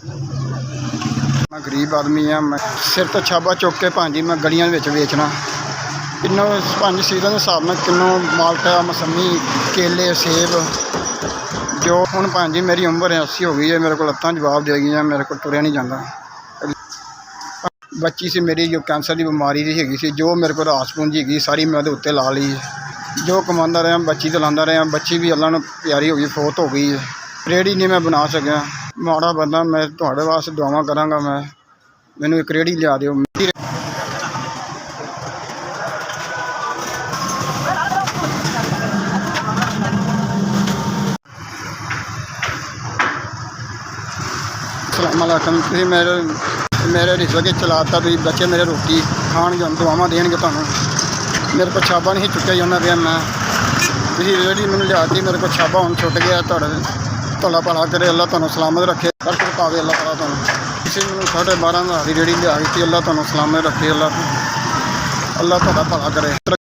मैं गरीब आदमी हाँ। मैं सिर तो छाबा चुक के भांजी मैं गलियां विच बेचना किन्नों 5 सीज़न के हिसाब नाल किन्नों माल्टा मौसमी केले सेब जो हुण भांजी मेरी उम्र 80 हो गई है। मेरे को लत्तां जवाब दे गई, मेरे को तुरया नहीं जाता। बच्ची सी मेरी जो कैंसर की बीमारी दी हैगी सी, जो मेरे को रास पूंजी हैगी सारी मैं उत्ते ला ली। जो कमांदा रहा बच्ची तो लांदा रहा, बच्ची भी अल्लाह ने प्यारी हो गई, फौत हो गई है। रेहड़ी नहीं मैं बना सकिया, माड़ा बंदा। मैं तुहाडे वास्ते दुआवां करांगा। मैनूं एक रेहड़ी लिया दिओ। अस्सलामुअलैकुम। तुसीं मेरे रिश्वत के चलाता, तुसीं बच्चे मेरे रोटी खाण दुआवां देणगे तुहानूं। मेरे को छाबा नहीं चुक्या जांदा पिया। मैं तुसीं रेहड़ी मैनूं लियाती, मेरे को छाबा हुण छुट गया। तुहाडा भला करे, अल्लाह तुहानूं सलामत रखे, बरकत पावे अल्लाह ताला तुहानूं। तुसीं मैनूं 12.5 हज़ार की रेहड़ी लिया दी, अल्लाह तुहानूं सलामत रखे। अल्लाह तुहाडा भला करे।